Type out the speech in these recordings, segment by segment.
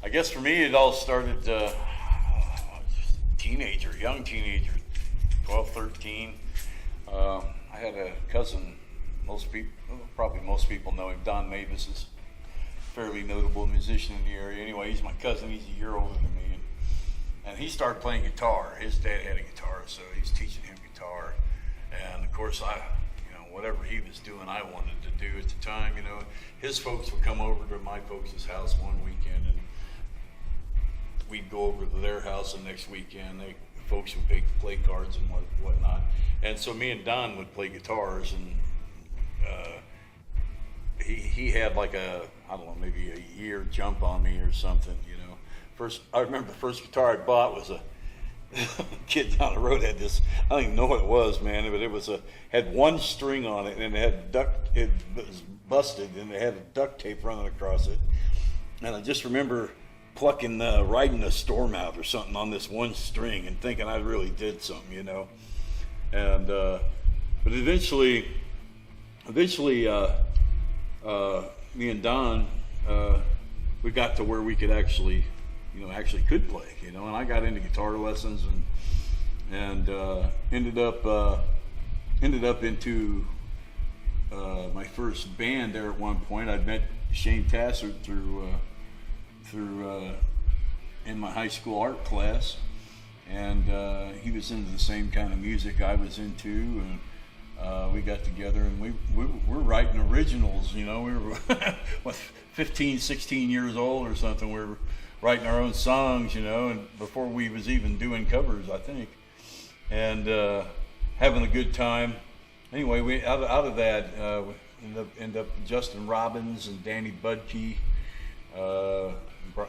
I guess for me, it all started young teenager, 12, 13. I had a cousin, probably most people know him, Don Mavis is a fairly notable musician in the area. Anyway, he's my cousin, he's a year older than me. And he started playing guitar. His dad had a guitar, so he's teaching him guitar. And of course, whatever he was doing, I wanted to do at the time. His folks would come over to my folks' house one weekend, and we'd go over to their house the next weekend. Folks would play cards and whatnot. And so me and Don would play guitars, and he had like maybe a year jump on me or something. I remember the first guitar I bought was a kid down the road had this. I don't even know what it was, man, but it had one string on it, and it was busted, and it had duct tape running across it. And I just remember riding a storm out or something on this one string and thinking I really did something, And but eventually, me and Don, we got to where we could actually could play, and I got into guitar lessons and ended up into my first band there at one point. I'd met Shane Tassert through in my high school art class, and he was into the same kind of music I was into, and we got together and we were writing originals. We were 15, 16 years old or something. We were writing our own songs, and before we was even doing covers, I think, and having a good time. Anyway, we out of that end up Justin Robbins and Danny Budke.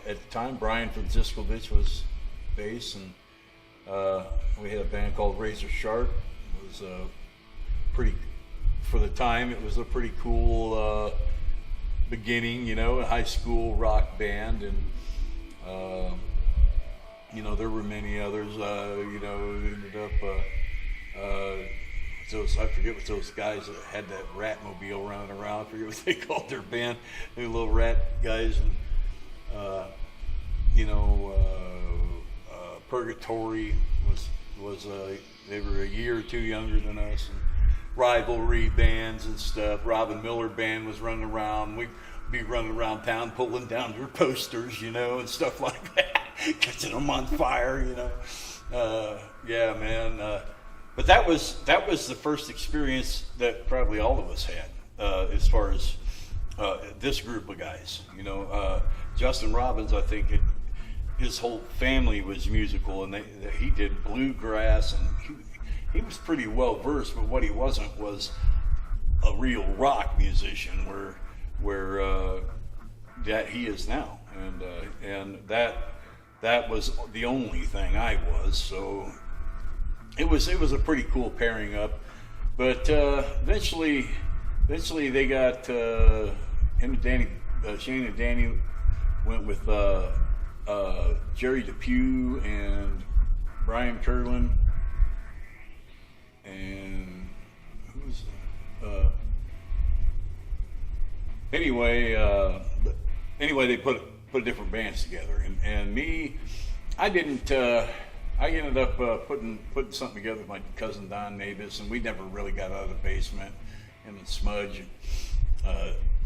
At the time, Brian Franciscovich was bass, and we had a band called Razor Sharp. It was for the time, it was a pretty cool beginning, a high school rock band, and there were many others. Ended up I forget what those guys that had that Ratmobile running around. I forget what they called their band. They were little rat guys, and Purgatory was they were a year or two younger than us, and rivalry bands and stuff. Robin Miller Band was running around. We'd be running around town pulling down their posters, and stuff like that, catching them on fire, yeah, man. But that was the first experience that probably all of us had, as far as this group of guys. Justin Robbins, I think his whole family was musical, and he did bluegrass, and he was pretty well versed, but what he wasn't was a real rock musician, where that he is now, and that was the only thing I was. So it was a pretty cool pairing up. But eventually they got him and Danny, Shane and Danny went with Jerry Depew and Brian Curlin, and who was anyway they put different bands together, and me, I ended up putting something together with my cousin Don Mavis, and we never really got out of the basement. Him and Smudge and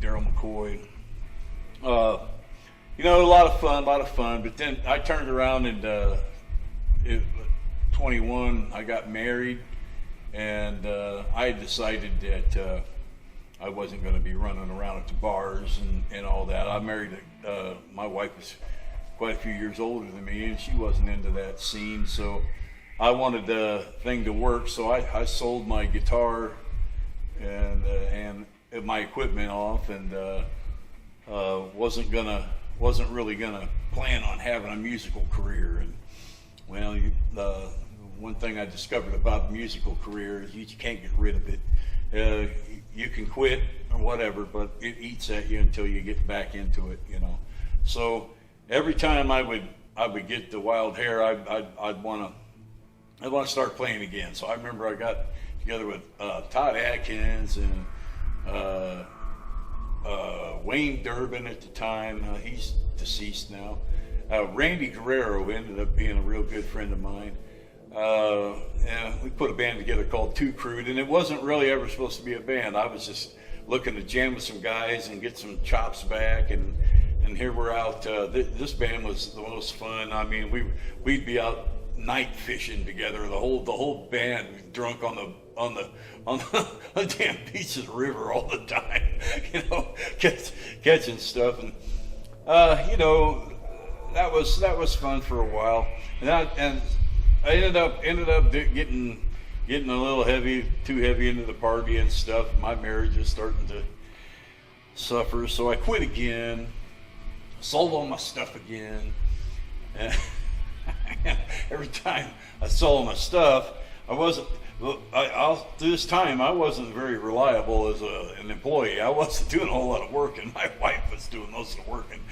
Daryl McCoy. A lot of fun. But then I turned around and at 21, I got married, and I decided that I wasn't going to be running around at the bars and all that. I married my wife was quite a few years older than me, and she wasn't into that scene, so I wanted the thing to work. So I sold my guitar and my equipment off, and wasn't really gonna plan on having a musical career. And well, one thing I discovered about a musical career is you can't get rid of it. You can quit or whatever, but it eats at you until you get back into it, So every time I would get the wild hair, I'd want to start playing again. So I remember I got together with Todd Atkins and Wayne Durbin at the time. He's deceased now, Randy Guerrero ended up being a real good friend of mine. And we put a band together called Too Crude, and it wasn't really ever supposed to be a band. I was just looking to jam with some guys and get some chops back, and here we're out. This band was the most fun. I mean, we'd be out night fishing together. The whole band drunk on the damn Beaches River all the time, catching stuff, and that was fun for a while, and I ended up getting a little too heavy into the party and stuff. My marriage was starting to suffer, so I quit again, sold all my stuff again, and every time I sold my stuff, through this time I wasn't very reliable as an employee. I wasn't doing a whole lot of work, and my wife was doing most of the work, and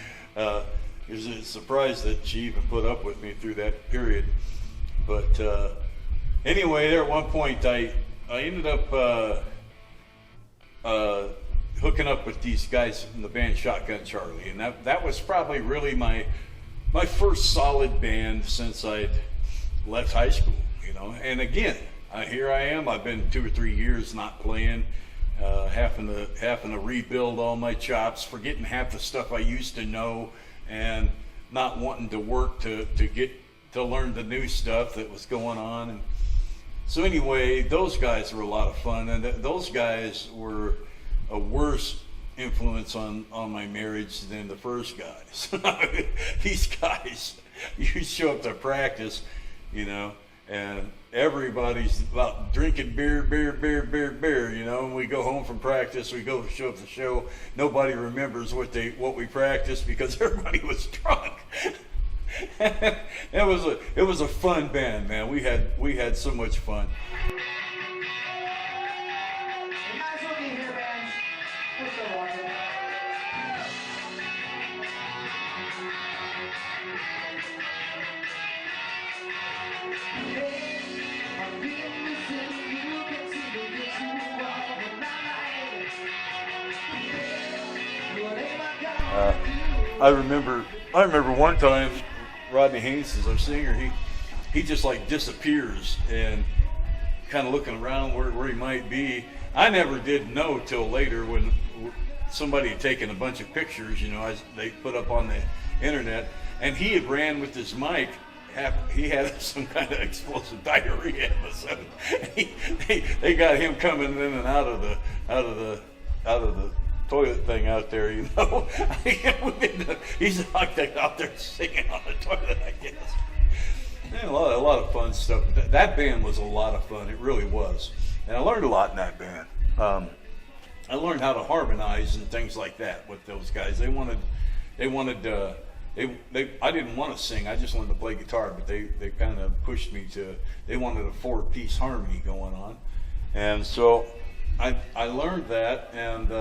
it was a surprise that she even put up with me through that period. But anyway, there at one point I ended up hooking up with these guys in the band Shotgun Charlie, and that was probably really my first solid band since I'd left high school, And again, here I am. I've been 2 or 3 years not playing, having to rebuild all my chops, forgetting half the stuff I used to know, and not wanting to work to learn the new stuff that was going on. And so anyway, those guys were a lot of fun, and those guys were a worse influence on my marriage than the first guys. These guys, you show up to practice, and everybody's about drinking beer, and we go home from practice, we go show up the show, nobody remembers what we practiced because everybody was drunk. It was a fun band, man. We had so much fun. I remember one time, Rodney Haynes is our singer. He just like disappears and kind of looking around where he might be. I never did know till later when somebody had taken a bunch of pictures, they put up on the internet, and he had ran with his mic. He had some kind of explosive diarrhea episode. They got him coming in and out of the toilet thing out there, He's out there singing on the toilet, I guess. And a lot of fun stuff. That band was a lot of fun. It really was, and I learned a lot in that band. I learned how to harmonize and things like that with those guys. I didn't want to sing. I just wanted to play guitar, but they kind of pushed me to. They wanted a 4-piece harmony going on, and so I learned that, and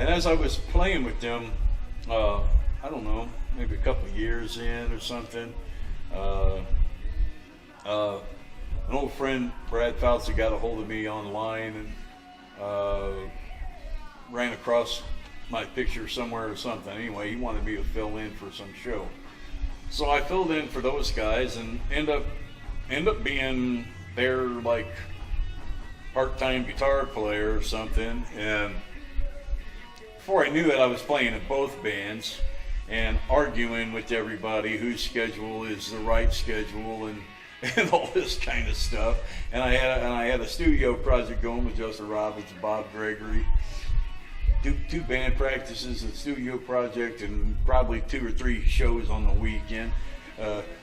as I was playing with them, I don't know, maybe a couple of years in or something, an old friend, Brad Fauci, got a hold of me online and ran across my picture somewhere or something. Anyway, he wanted me to fill in for some show. So I filled in for those guys and end up being their like part-time guitar player or something. And before I knew it, I was playing in both bands and arguing with everybody whose schedule is the right schedule and all this kind of stuff. And I had a studio project going with Justin Robbins and Bob Gregory. Two band practices, a studio project, and probably 2 or 3 shows on the weekend.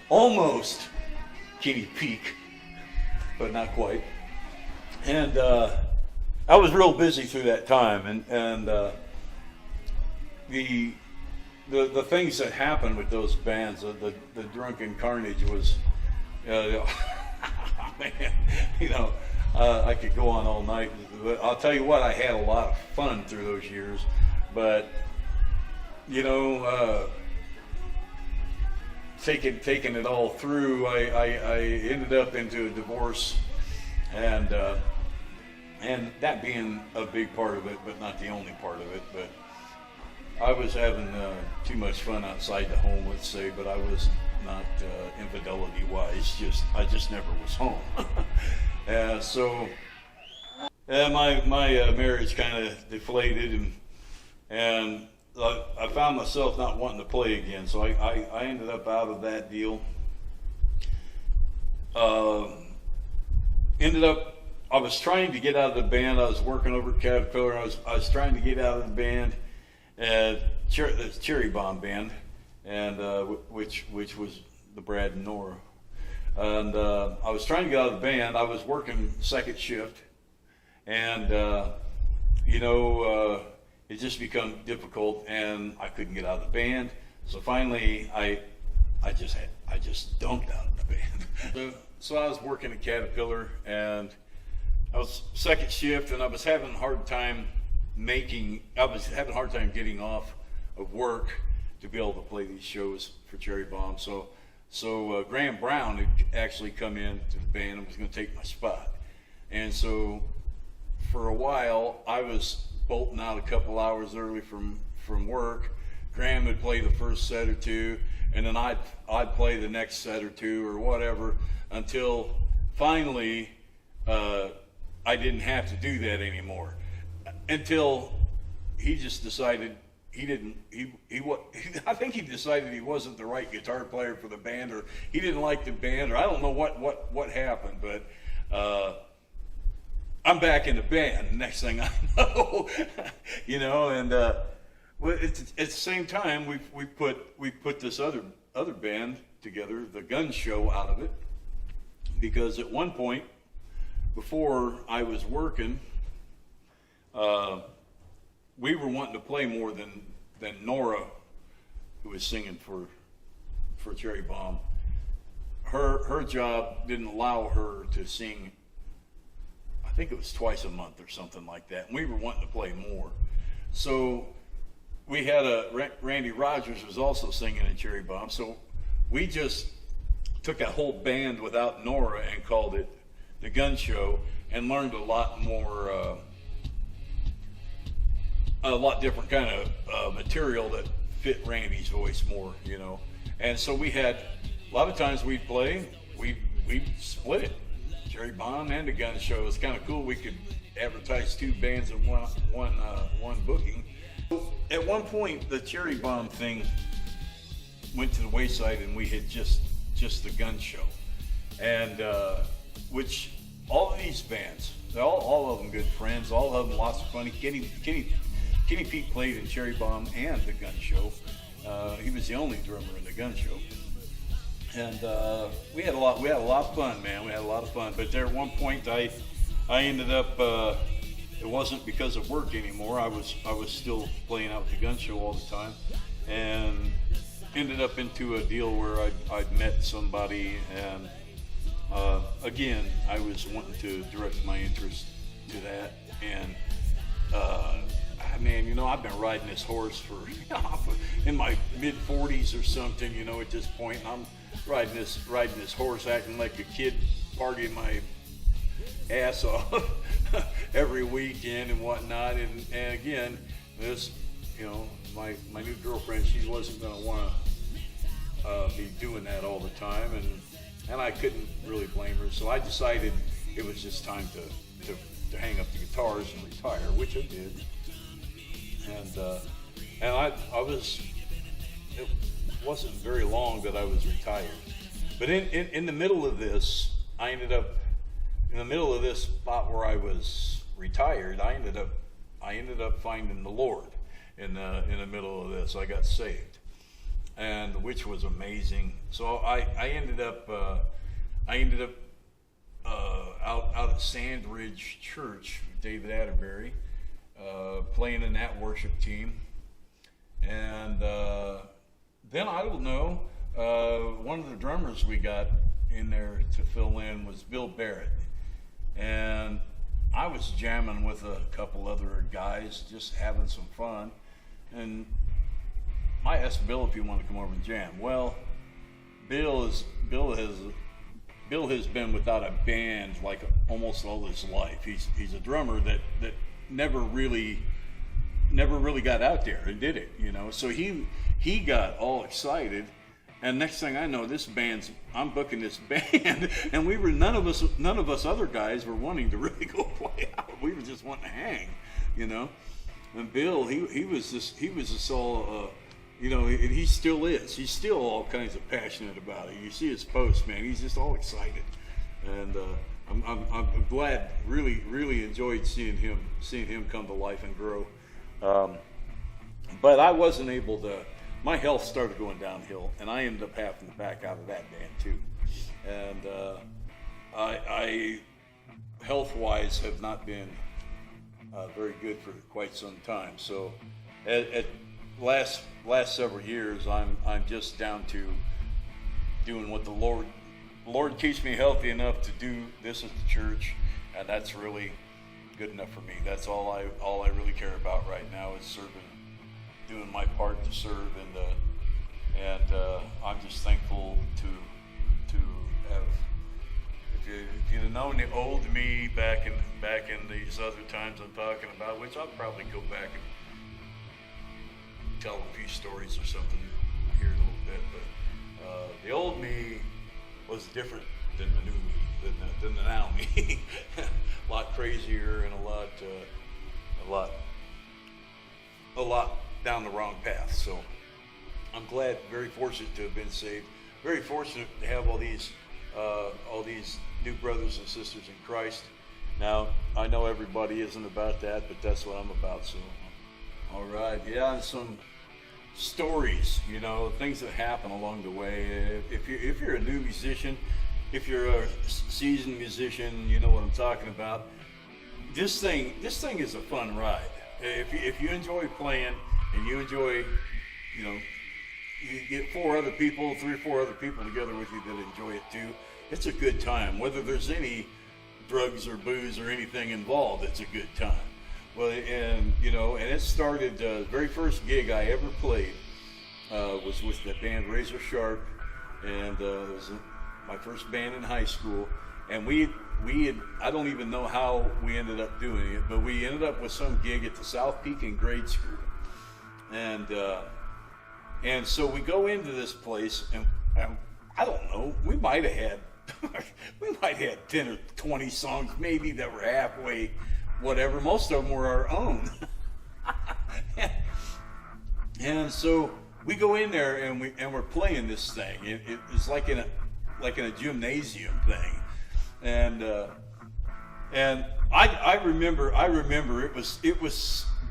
Almost Kenny Peak, but not quite. And I was real busy through that time, and the things that happened with those bands, the drunken carnage was, man, I could go on all night. But I'll tell you what, I had a lot of fun through those years. But taking it all through, I ended up into a divorce, and that being a big part of it, but not the only part of it. But I was having too much fun outside the home, let's say, but I was not infidelity-wise. I just never was home. So my marriage kind of deflated, and I found myself not wanting to play again. So I ended up out of that deal. I was trying to get out of the band. I was working over at Caterpillar. I was trying to get out of the band, Cherry Bomb band, and which was the Brad and Nora. And I was trying to get out of the band. I was working second shift, and it just become difficult, and I couldn't get out of the band. So finally, I just dumped out of the band. So I was working at Caterpillar, and I was second shift, and I was having a hard time getting off of work to be able to play these shows for Cherry Bomb. So Graham Brown had actually come in to the band and was going to take my spot. And so for a while, I was bolting out a couple hours early from work. Graham would play the first set or two, and then I'd play the next set or two or whatever, until finally I didn't have to do that anymore. Until he just decided I think he decided he wasn't the right guitar player for the band, or he didn't like the band, or I don't know what happened, but I'm back in the band. The next thing I know, and at the same time we put this other band together, the Gun Show, out of it, because at one point before I was working, we were wanting to play more than Nora, who was singing for Cherry Bomb. Her job didn't allow her to sing. I think it was twice a month or something like that. And we were wanting to play more. So we had Randy Rogers was also singing in Cherry Bomb. So we just took a whole band without Nora and called it the Gun Show, and learned a lot more, a lot different kind of material that fit Randy's voice more, And so we had, a lot of times we'd play, we split it, Cherry Bomb and the Gun Show. It was kind of cool. We could advertise two bands in one booking. At one point, the Cherry Bomb thing went to the wayside, and we had just the Gun Show, and which all of these bands, all of them good friends, all of them lots of fun. Kenny Pete played in Cherry Bomb and the Gun Show. He was the only drummer in the Gun Show, and we had a lot of fun, man. We had a lot of fun. But there at one point, I ended up. It wasn't because of work anymore. I was still playing out the Gun Show all the time, and ended up into a deal where I'd met somebody, and again, I was wanting to direct my interest to that, and man, I've been riding this horse for in my mid-40s or something, at this point, and I'm riding this horse, acting like a kid, partying my ass off every weekend and whatnot, and again, this, my new girlfriend, she wasn't going to want to be doing that all the time, and I couldn't really blame her. So I decided it was just time to hang up the guitars and retire, which I did. And I was. It wasn't very long that I was retired, but in the middle of this, I ended up in the middle of this spot where I was retired. I ended up finding the Lord in the middle of this. I got saved, and which was amazing. So I ended up out at Sandridge Church, David Atterbury, playing in that worship team, and then I don't know. One of the drummers we got in there to fill in was Bill Barrett, and I was jamming with a couple other guys, just having some fun, and I asked Bill if he wanted to come over and jam. Well, Bill has been without a band like almost all his life. He's a drummer that never really never really got out there and did it, you know. So he got all excited, and next thing I know, I'm booking this band, and none of us other guys were wanting to really go play out. We were just wanting to hang, you know. And Bill, he was just all, you know, and he still is. He's still all kinds of passionate about it. You see his posts, man. He's just all excited, and I'm glad. Really enjoyed seeing him come to life and grow. But I wasn't able to. My health started going downhill, and I ended up having to back out of that band too. And I health-wise have not been very good for quite some time. So at last several years, I'm just down to doing what the Lord keeps me healthy enough to do this at the church, and that's really good enough for me. That's all I really care about right now is serving, doing my part to serve, and I'm just thankful to have. If you'd have known the old me back in these other times I'm talking about, which I'll probably go back and tell a few stories or something here in a little bit, but the old me was different than the new me, than the now me. A lot crazier and a lot down the wrong path. So I'm glad, very fortunate to have been saved. Very fortunate to have all these new brothers and sisters in Christ. Now, I know everybody isn't about that, but that's what I'm about. So, all right, yeah, and some stories, you know, things that happen along the way. If you're a new musician, if you're a seasoned musician, you know what I'm talking about. This thing is a fun ride. If you enjoy playing and you enjoy, you know, you get 3 or 4 other people together with you that enjoy it too. It's a good time. Whether there's any drugs or booze or anything involved, it's a good time. Well, and you know, and it started. The very first gig I ever played was with the band Razor Sharp, and it was my first band in high school. And we had, I don't even know how we ended up doing it, but we ended up with some gig at the South Pekin grade school, and so we go into this place, and I don't know, we might have had 10 or 20 songs maybe that were halfway, whatever. Most of them were our own. And so we go in there and we're playing this thing. It's like in a gymnasium thing, and I remember it was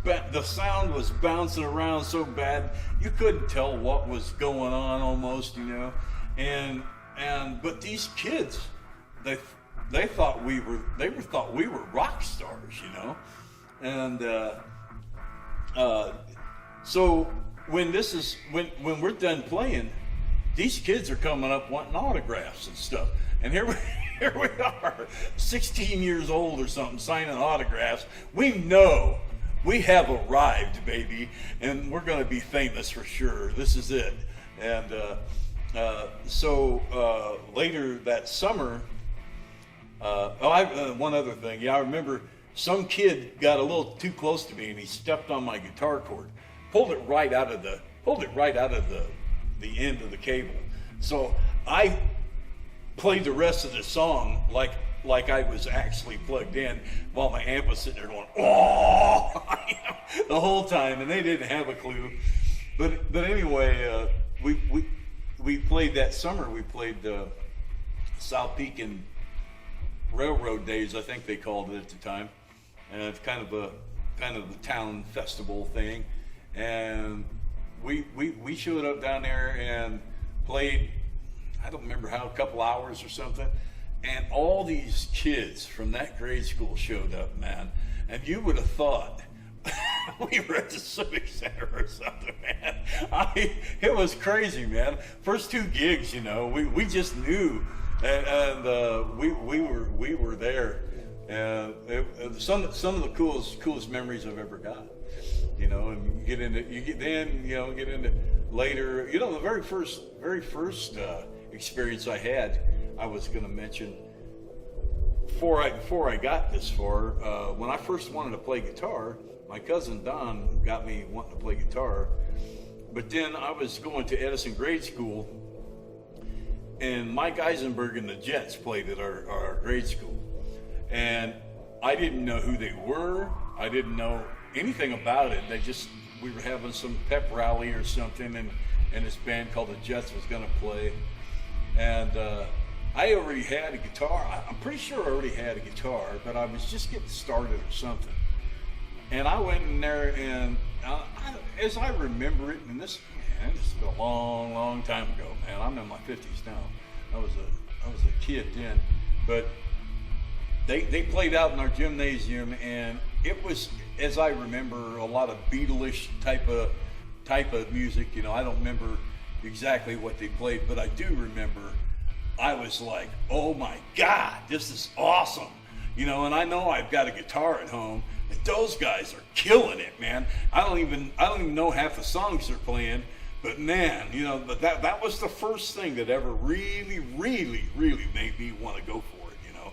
the sound was bouncing around so bad you couldn't tell what was going on almost, you know, but these kids, they thought we were rock stars, you know, and so when we're done playing, these kids are coming up wanting autographs and stuff, and here we are, 16 years old or something, signing autographs. We know we have arrived, baby, and we're going to be famous for sure. This is it. And so later that summer, one other thing. Yeah, I remember some kid got a little too close to me, and he stepped on my guitar cord, pulled it right out of the end of the cable. So I played the rest of the song like I was actually plugged in, while my amp was sitting there going, oh, the whole time, and they didn't have a clue. But anyway, we played that summer. We played the South Pekin Railroad Days, I think they called it at the time, and it's kind of a town festival thing. And we showed up down there and played, I don't remember how, a couple hours or something. And all these kids from that grade school showed up, man. And you would have thought we were at the Civic Center or something, man. It was crazy, man. First 2 gigs, you know, we just knew, and we were there. And some of the coolest memories I've ever got. You know, and get into later. You know, the very first experience I had, I was going to mention before I got this far. When I first wanted to play guitar, my cousin Don got me wanting to play guitar. But then I was going to Edison grade school, and Mike Eisenberg and the Jets played at our grade school. And I didn't know who they were. I didn't know anything about it. We were having some pep rally or something, and this band called the Jets was going to play. And I already had a guitar. I'm pretty sure I already had a guitar, but I was just getting started or something. And I went in there, and as I remember it, and this is a long, long time ago, man. I'm in my 50s now. I was a kid then, but they played out in our gymnasium, and it was, as I remember, a lot of Beatles-ish type of music. You know, I don't remember exactly what they played, but I do remember I was like, oh my God, this is awesome. You know, and I know I've got a guitar at home, and those guys are killing it, man. I don't even know half the songs they're playing, but man, you know, but that was the first thing that ever really, really, really made me want to go for it, you know.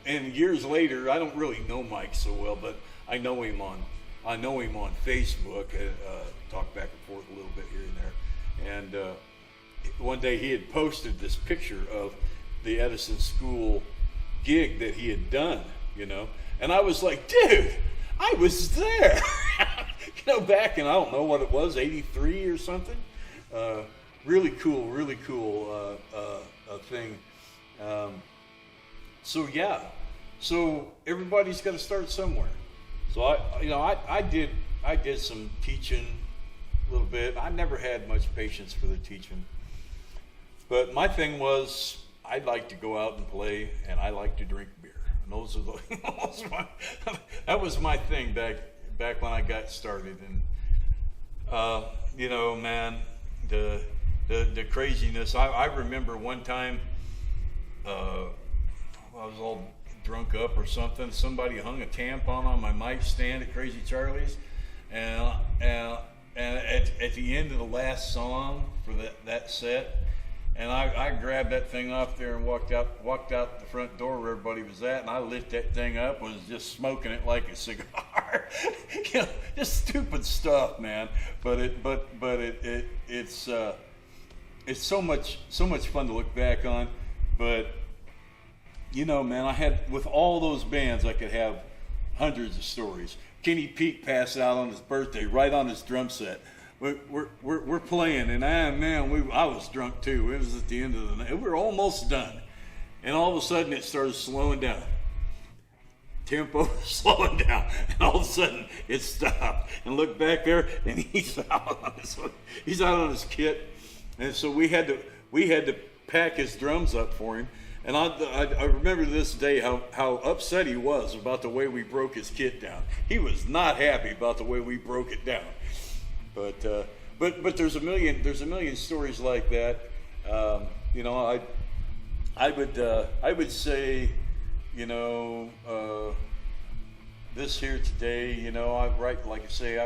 And years later, I don't really know Mike so well, but I know him on Facebook. Talk back and forth a little bit here and there. And one day he had posted this picture of the Edison School gig that he had done, you know, and I was like, dude, I was there. You know, back in, I don't know what it was, 83 or something. Really cool thing. So everybody's got to start somewhere. So I did some teaching a little bit. I never had much patience for the teaching, but my thing was I like to go out and play, and I like to drink beer. And that was my thing back when I got started. And you know, man, the craziness. I remember one time I was all drunk up or something. Somebody hung a tampon on my mic stand at Crazy Charlie's, and at the end of the last song for that set, and I grabbed that thing off there and walked out the front door where everybody was at, and I lit that thing up and was just smoking it like a cigar. You know, just stupid stuff, man. But it's so much fun to look back on. But you know, man, I had, with all those bands, I could have hundreds of stories. Kenny Peak passed out on his birthday, right on his drum set. We're playing, and I was drunk too. It was at the end of the night. We were almost done, and all of a sudden it started slowing down. Tempo slowing down, and all of a sudden it stopped. And look back there, and he's out on his kit, and so we had to pack his drums up for him. And I remember to this day how upset he was about the way we broke his kit down. He was not happy about the way we broke it down. But there's a million stories like that. You know, I would say, you know, this here today, you know, like I say,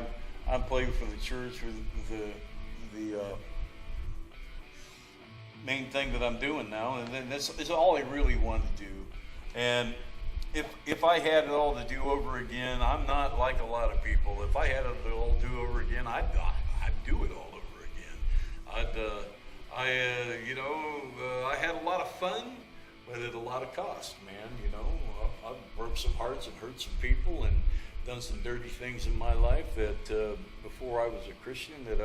I'm playing for the church, for the main thing that I'm doing now, and then this is all I really want to do. And if I had it all to do over again, I'm not like a lot of people. If I had it all to do over again, I'd do it all over again. I had a lot of fun, but at a lot of cost, man. You know, I've broke some hearts and hurt some people and done some dirty things in my life that before I was a Christian that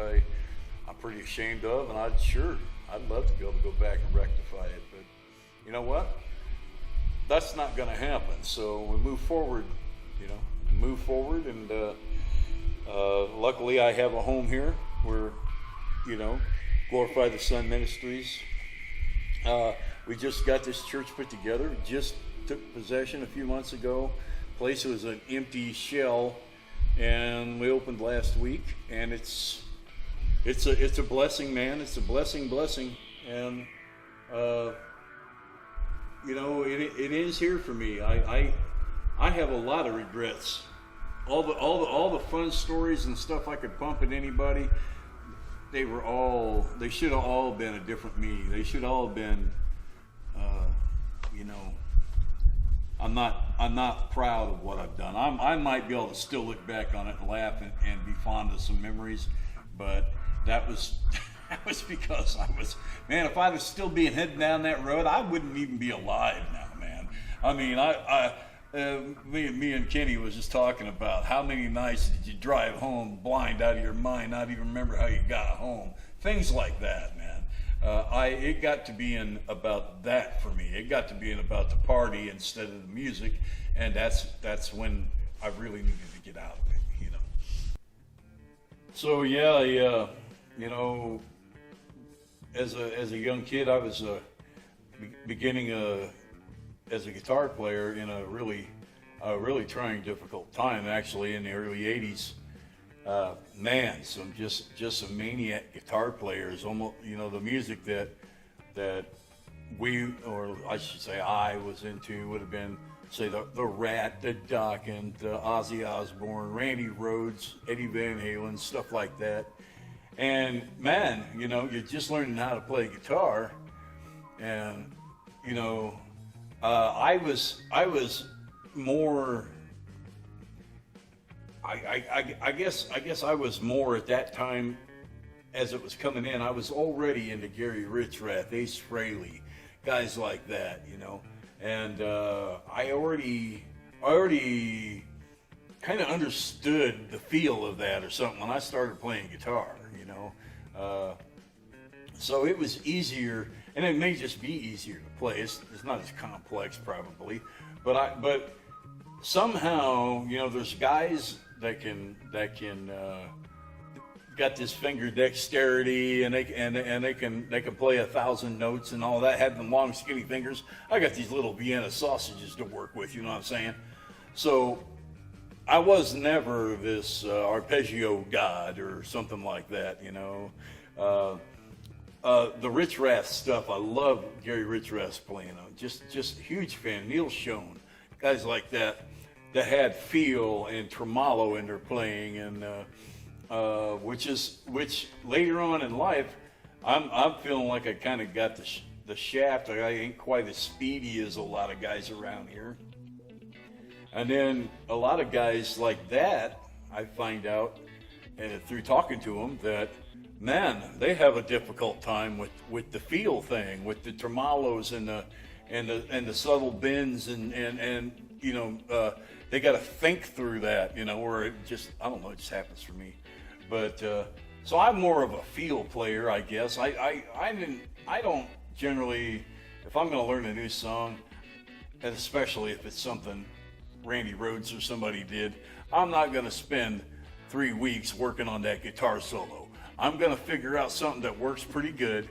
I'm pretty ashamed of, and I'd love to be able to go back and rectify it, but you know what? That's not going to happen. So we move forward, and luckily I have a home here where, you know, Glorify the Son Ministries. We just got this church put together, just took possession a few months ago. Place was an empty shell, and we opened last week, and it's a blessing, man. It's a blessing, and you know, it is here for me. I have a lot of regrets. All the fun stories and stuff I could pump at anybody, they should have all been a different me. They should all have been, you know, I'm not proud of what I've done. I might be able to still look back on it and laugh and be fond of some memories, but that was that was because I was, man. If I was still being heading down that road, I wouldn't even be alive now, man. I mean, me and Kenny was just talking about how many nights did you drive home blind out of your mind, not even remember how you got home, things like that, man. It got to being about that for me. It got to being about the party instead of the music, and that's when I really needed to get out of it, you know. So yeah, you know, as a young kid, I was beginning as a guitar player in a really trying, difficult time, actually, in the early '80s. Man, some maniac guitar players. Almost, you know, the music that we, or I should say, I was into would have been, say, the Rat, the Dokken, Ozzy Osbourne, Randy Rhoads, Eddie Van Halen, stuff like that. And man, you know, you're just learning how to play guitar, and you know, I was more. I guess I was more at that time, as it was coming in. I was already into Gary Richrath, Ace Frehley, guys like that, you know, and I already kind of understood the feel of that or something when I started playing guitar, you know. So it was easier, and it may just be easier to play. It's not as complex probably, but somehow, you know, there's guys that can got this finger dexterity, and they can play 1,000 notes and all that. Had them long skinny fingers. I got these little Vienna sausages to work with. You know what I'm saying? So I was never this arpeggio god or something like that. You know, the Richrath stuff. I love Gary Richrath's playing. I'm just a huge fan. Neil Schon, guys like that had feel and tremolo in their playing, and which later on in life, I'm feeling like I kind of got the shaft. I ain't quite as speedy as a lot of guys around here. And then a lot of guys like that, I find out through talking to them that, man, they have a difficult time with the feel thing, with the tremolos and the subtle bends, and you know, they got to think through that, you know, or it just, I don't know, it just happens for me. But so I'm more of a feel player, I guess. I don't generally, if I'm going to learn a new song, and especially if it's something Randy Rhoads or somebody did, I'm not going to spend 3 weeks working on that guitar solo. I'm going to figure out something that works pretty good,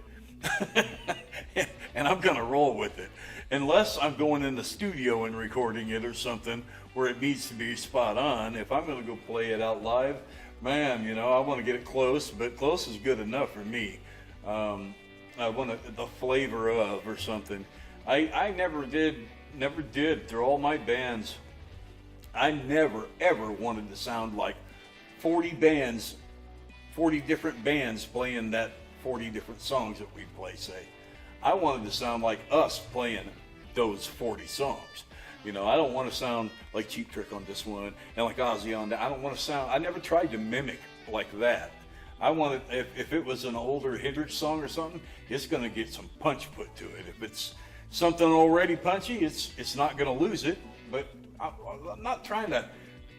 and I'm going to roll with it. Unless I'm going in the studio and recording it or something where it needs to be spot on. If I'm going to go play it out live, man, you know, I want to get it close, but close is good enough for me. I want the flavor of or something. I never did through all my bands. I never ever wanted to sound like 40 different bands playing that 40 different songs that we play, say. I wanted to sound like us playing those 40 songs. You know, I don't want to sound like Cheap Trick on this one and like Ozzy on that. I don't want to sound, I never tried to mimic like that. I wanted, if it was an older Hendrix song or something, it's going to get some punch put to it. If it's something already punchy, it's not going to lose it. But I'm not trying to,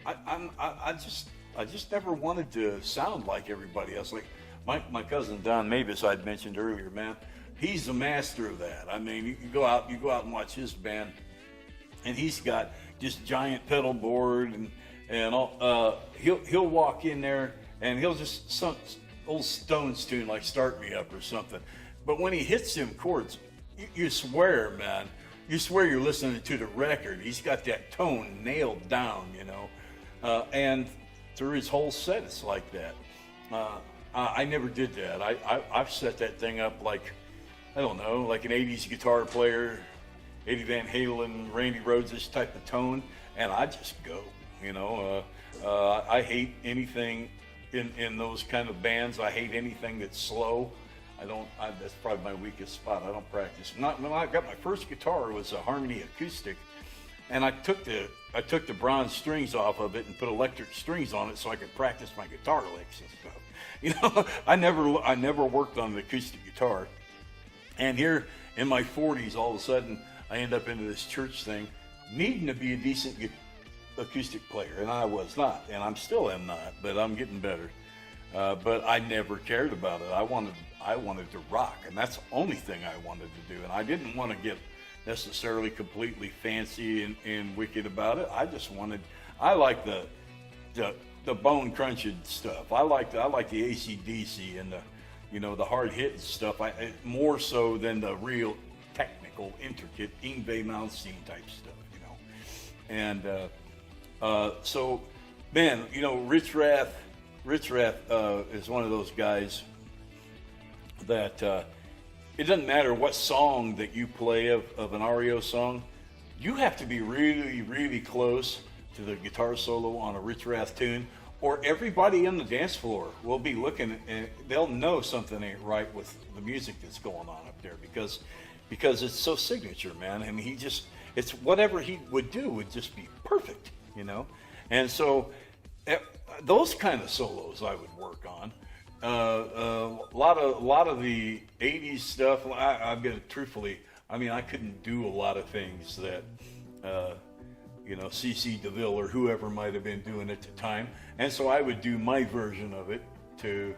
I just never wanted to sound like everybody else. Like my cousin Don Mavis I'd mentioned earlier, man. He's a master of that. I mean, you go out and watch his band, and he's got just giant pedal board and all. He'll walk in there and he'll just some old Stones tune like "Start Me Up" or something. But when he hits them chords, you swear, man, you swear you're listening to the record. He's got that tone nailed down, you know. And through his whole set, it's like that. I never did that. I've set that thing up like, I don't know, like an 80s guitar player, Eddie Van Halen, Randy Rhoads, this type of tone, and I just go, you know. I hate anything in those kind of bands. I hate anything that's slow. That's probably my weakest spot. I don't practice. When I got my first guitar, it was a Harmony acoustic, and I took the bronze strings off of it and put electric strings on it so I could practice my guitar licks and stuff. You know, I never worked on an acoustic guitar, and here in my 40s, all of a sudden I end up into this church thing, needing to be a decent acoustic player, and I was not, and I'm still am not, but I'm getting better. But I never cared about it. I wanted to rock, and that's the only thing I wanted to do, and I didn't want to get necessarily completely fancy and wicked about it. I like the bone crunching stuff. I like the AC/DC and the hard hitting stuff. More so than the real technical, intricate Yngwie Malmsteen type stuff, And so, man, Rich Rath is one of those guys that it doesn't matter what song that you play of an REO song, you have to be really, really close to the guitar solo on a Rich Rath tune, or everybody on the dance floor will be looking and they'll know something ain't right with the music that's going on up there because it's so signature, man. And it's whatever he would do would just be perfect, And so those kind of solos I would work on. A lot of the 80s stuff, I'm gonna truthfully, I couldn't do a lot of things that C.C. DeVille or whoever might have been doing at the time, and so I would do my version of it to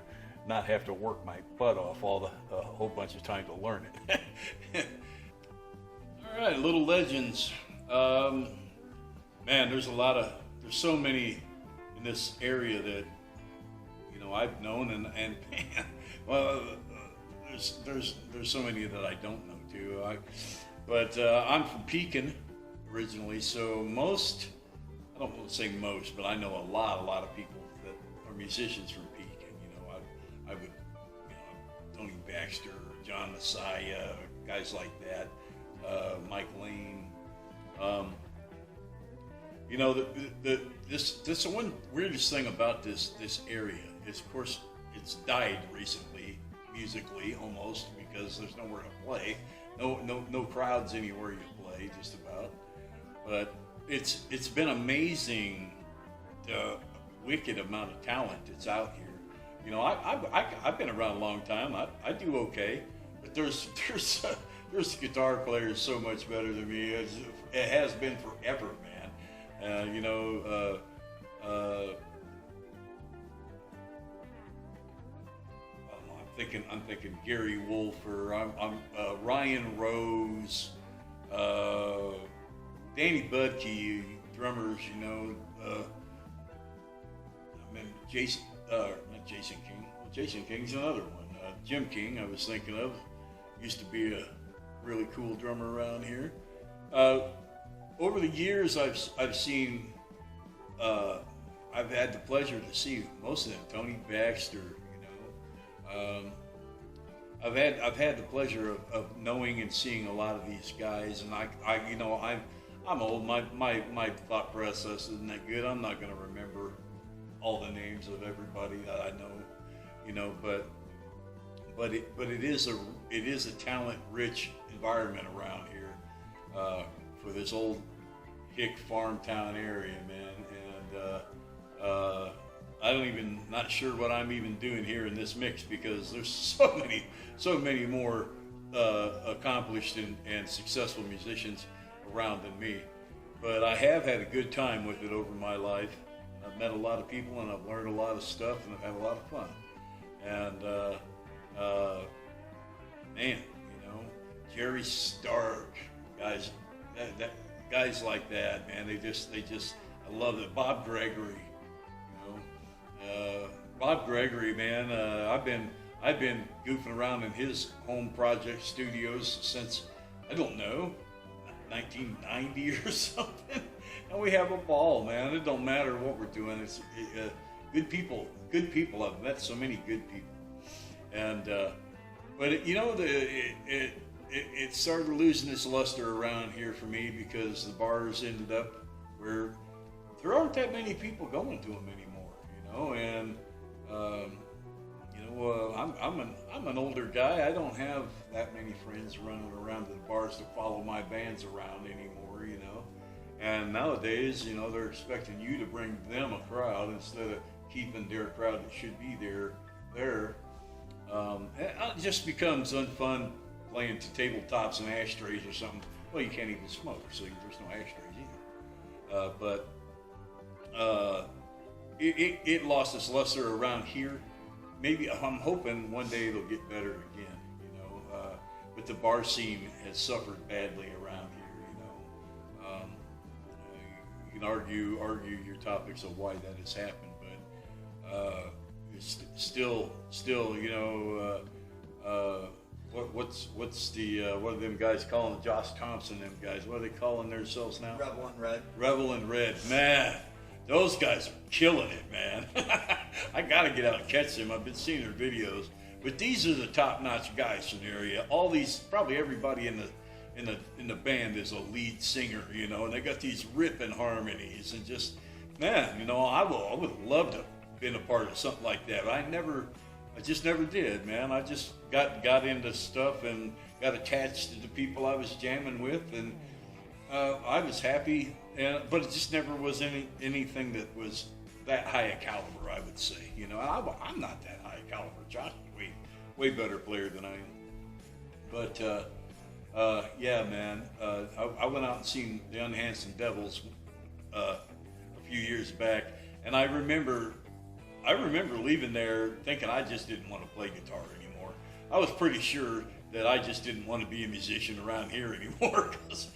not have to work my butt off a whole bunch of time to learn it. All right, Little Legends. Man, there's so many in this area that I've known, and man, well, there's so many that I don't know too. But I'm from Pekin originally, so I don't want to say most, but I know a lot of people that are musicians from Pekin. I would, Tony Baxter, John Messiah, guys like that, Mike Lane. This one weirdest thing about this area is, of course, it's died recently, musically almost, because there's nowhere to play, no crowds anywhere you play, just about. But it's been amazing the wicked amount of talent that's out here. I've been around a long time. I do okay, but there's guitar players so much better than me. It has been forever, man. I'm thinking Gary Wolfer. I'm Ryan Rose, Danny Budke, drummers. Jason, not Jason King. Jason King's another one. Jim King, I was thinking of, used to be a really cool drummer around here. Over the years, I've seen. I've had the pleasure to see most of them. Tony Baxter. I've had the pleasure of knowing and seeing a lot of these guys, and I'm old. My thought process isn't that good. I'm not going to remember all the names of everybody that I know, but it is a talent-rich environment around here for this old hick farm town area, man, and not sure what I'm even doing here in this mix, because there's so many more accomplished and successful musicians around than me. But I have had a good time with it over my life. I've met a lot of people, and I've learned a lot of stuff, and I've had a lot of fun. And man, Jerry Stark, guys like that, man, they just I love it. Bob Gregory. Bob Gregory, man, I've been goofing around in his home project studios since, I don't know, 1990 or something, and we have a ball, man. It don't matter what we're doing. It's good people. I've met so many good people, and but it started losing its luster around here for me, because the bars ended up where there aren't that many people going to them anymore, and I'm an older guy. I don't have that many friends running around to the bars to follow my bands around anymore, And nowadays, you know, they're expecting you to bring them a crowd instead of keeping their crowd that should be there. It just becomes unfun playing to tabletops and ashtrays or something. Well, you can't even smoke, so there's no ashtrays either. It lost its luster around here. Maybe I'm hoping one day it'll get better again, you know. But the bar scene has suffered badly around here, you know. You can argue your topics of why that has happened, but it's still, you know. What's the what are them guys calling Josh Thompson? Them guys, what are they calling themselves now? Rebel and Red. Rebel and Red, man. Those guys are killing it, man. I gotta get out and catch them. I've been seeing their videos, but these are the top-notch guys from the area. All these, probably everybody in the band is a lead singer, you know, and they got these ripping harmonies and just, man, you know, I would love to have been a part of something like that. But I just never did, man. I just got into stuff and got attached to the people I was jamming with, and I was happy. But it just never was anything that was that high a caliber, I would say. You know, I'm not that high a caliber. Josh is way better player than I am. But yeah, man, I went out and seen the Unhandsome Devils a few years back, and I remember leaving there thinking I just didn't want to play guitar anymore. I was pretty sure that I just didn't want to be a musician around here anymore. Cause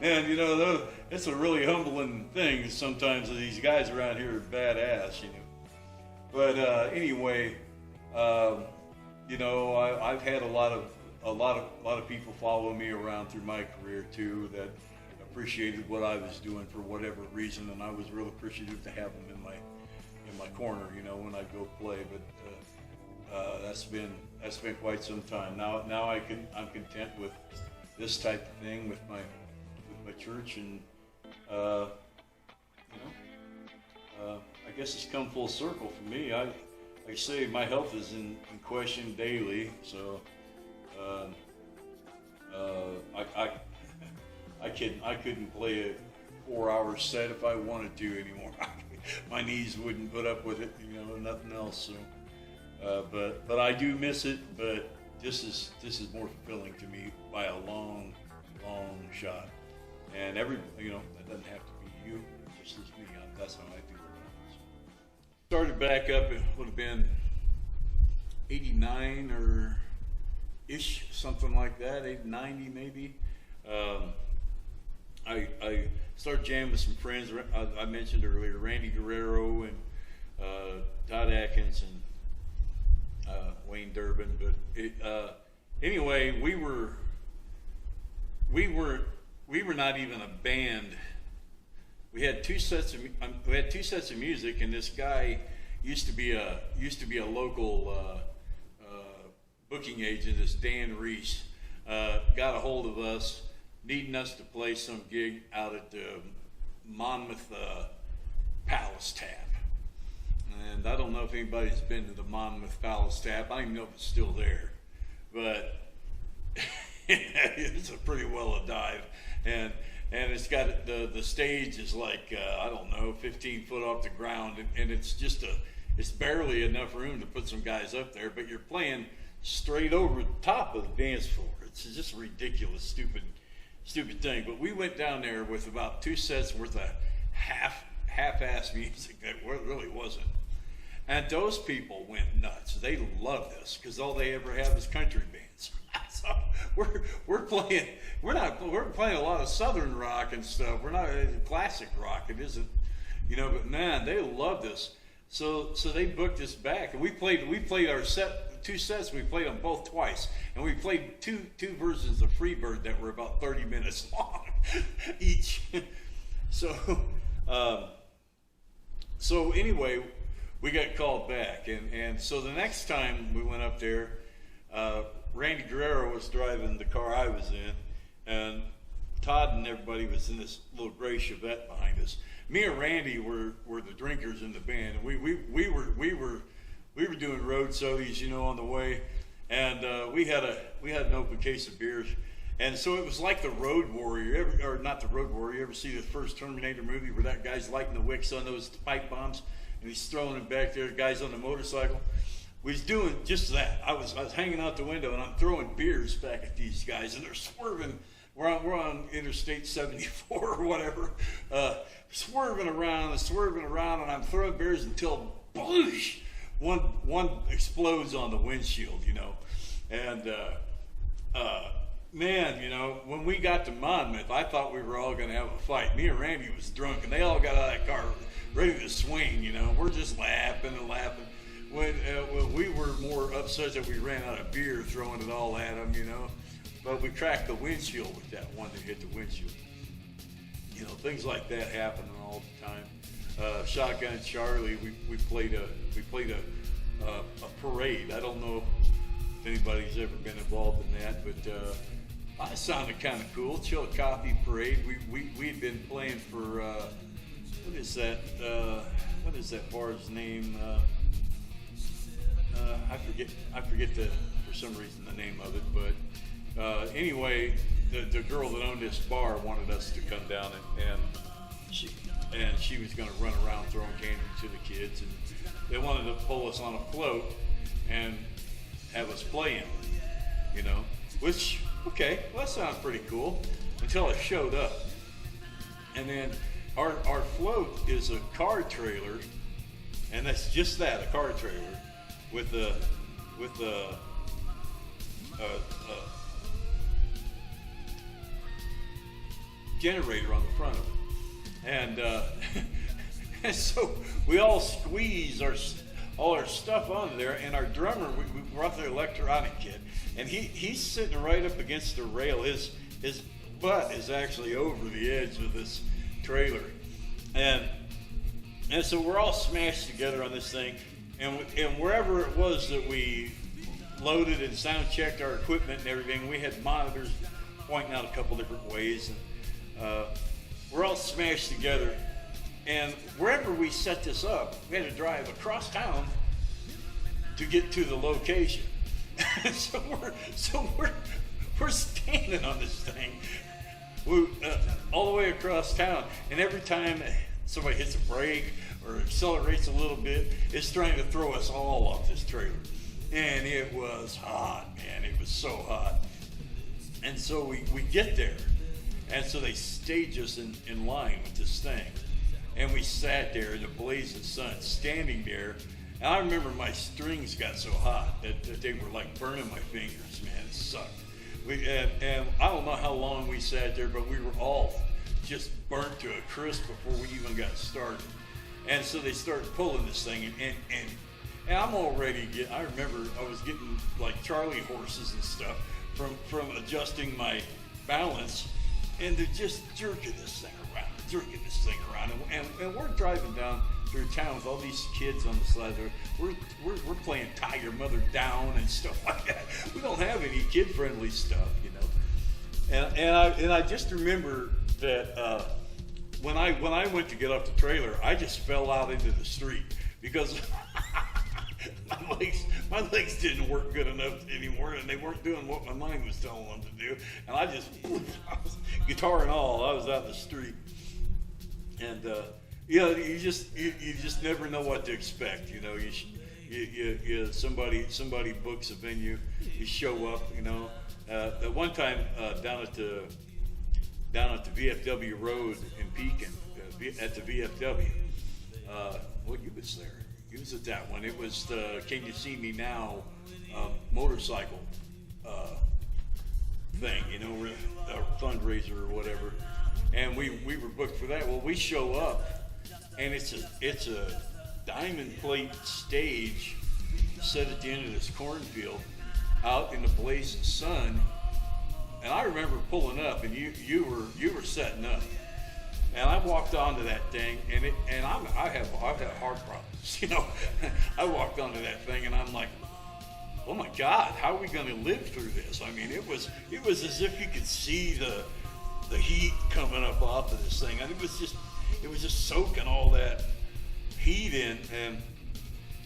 man, you know, it's a really humbling thing sometimes. These guys around here are badass, you know. But anyway, you know, I've had a lot of people follow me around through my career too that appreciated what I was doing for whatever reason, and I was real appreciative to have them in my corner, you know, when I go play. But that's been quite some time. Now I'm content with this type of thing with my church, and you know, I guess it's come full circle for me. Like I say, my health is in question daily, so I couldn't play a 4-hour set if I wanted to anymore. My knees wouldn't put up with it, you know, nothing else. So, but I do miss it. But this is more fulfilling to me by a long shot. And you know, that doesn't have to be you. Just as me. That's how I feel about it. Started back up. It would have been 89 or ish, something like that. 90 maybe. I started jamming with some friends. I mentioned earlier, Randy Guerrero and Todd Atkins and Wayne Durbin. But anyway, we were not even a band. We had two sets of music, and this guy used to be a local booking agent. This Dan Reese got a hold of us, needing us to play some gig out at the Monmouth Palace Tap. And I don't know if anybody's been to the Monmouth Palace Tap. I don't even know if it's still there, but it's a pretty well a dive. And it's got the stage is like I don't know, 15 foot off the ground, and it's just it's barely enough room to put some guys up there, but you're playing straight over the top of the dance floor. It's just a ridiculous, stupid thing. But we went down there with about 2 sets worth of half-ass music that really wasn't. And those people went nuts. They loved us because all they ever have is country bands. So we're playing a lot of southern rock and stuff. We're not classic rock. It isn't, you know. But man, they loved us. So they booked us back, and we played our set, 2 sets. We played them both twice, and we played two versions of Freebird that were about 30 minutes long each. So anyway, we got called back, and so the next time we went up there, Randy Guerrero was driving the car I was in, and Todd and everybody was in this little gray Chevette behind us. Me and Randy were the drinkers in the band, and we were doing road sodies, you know, on the way, and we had an open case of beers, And so it was like the Road Warrior, or not the Road Warrior. You ever see the first Terminator movie where that guy's lighting the wicks on those pipe bombs and he's throwing them back there? The guy's on the motorcycle. We was doing just that. I was hanging out the window and I'm throwing beers back at these guys and they're swerving. We're on Interstate 74 or whatever, swerving around, and I'm throwing beers until boosh, one explodes on the windshield, you know, and man, you know, when we got to Monmouth, I thought we were all going to have a fight. Me and Randy was drunk, and they all got out of that car ready to swing, you know. We're just laughing and laughing. When we were more upset that we ran out of beer throwing it all at them, you know. But we cracked the windshield with that one that hit the windshield. You know, things like that happen all the time. Shotgun Charlie, we played a parade. I don't know if anybody's ever been involved in that, but I sounded kind of cool. Chillicothe Parade. We'd been playing for what is that? What is that bar's name? I forget for some reason the name of it. But anyway, the girl that owned this bar wanted us to come down and she was going to run around throwing candy to the kids, and they wanted to pull us on a float and have us playing, you know, which, okay, well, that sounds pretty cool until it showed up. And then our float is a car trailer, and that's just that, a car trailer with a generator on the front of it. And, and so we all squeeze all our stuff onto there, and our drummer, we brought the electronic kit, and he's sitting right up against the rail. His butt is actually over the edge of this trailer, and so we're all smashed together on this thing, and wherever it was that we loaded and sound checked our equipment and everything, we had monitors pointing out a couple different ways, and we're all smashed together. And wherever we set this up, we had to drive across town to get to the location. so we're standing on this thing all the way across town, and every time somebody hits a brake or accelerates a little bit, it's trying to throw us all off this trailer. And it was hot, man. It was so hot. And so we get there, and so they stage us in line with this thing. And we sat there in the blazing sun, standing there. And I remember my strings got so hot that they were like burning my fingers, man. It sucked. And I don't know how long we sat there, but we were all just burnt to a crisp before we even got started. And so they started pulling this thing, and I'm already I remember I was getting like Charlie horses and stuff from adjusting my balance, and they're just jerking this thing around, and we're driving down through town with all these kids on the side there. We're playing Tie Your Mother Down and stuff like that. We don't have any kid-friendly stuff, you know. And I just remember that when I went to get off the trailer, I just fell out into the street because my legs didn't work good enough anymore, and they weren't doing what my mind was telling them to do. And I was, guitar and all, I was out in the street. And you know, you just never know what to expect. You know, you somebody books a venue, you show up. You know, at one time down at the VFW Road in Pekin, at the VFW. Well, you was there. You was at that one. It was the Can You See Me Now motorcycle thing. You know, a fundraiser or whatever. And we were booked for that. Well, we show up, and it's a diamond plate stage set at the end of this cornfield, out in the blazing sun. And I remember pulling up, and you were setting up, and I walked onto that thing, and I have heart problems, you know. I walked onto that thing, and I'm like, oh my God, how are we going to live through this? I mean, it was as if you could see the heat coming up off of this thing, and it was just soaking all that heat in,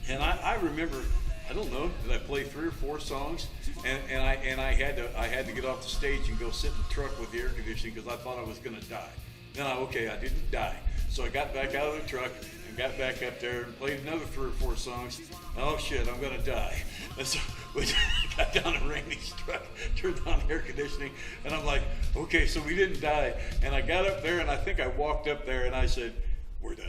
and I remember I don't know. Did I play 3 or 4 songs? And I had to get off the stage and go sit in the truck with the air conditioning because I thought I was going to die. Then I didn't die. So I got back out of the truck and got back up there and played another 3 or 4 songs. Oh shit, I'm going to die. And so we got down to Randy's truck, turned on the air conditioning, and I'm like, okay, so we didn't die. And I got up there and I think I walked up there and I said, we're done.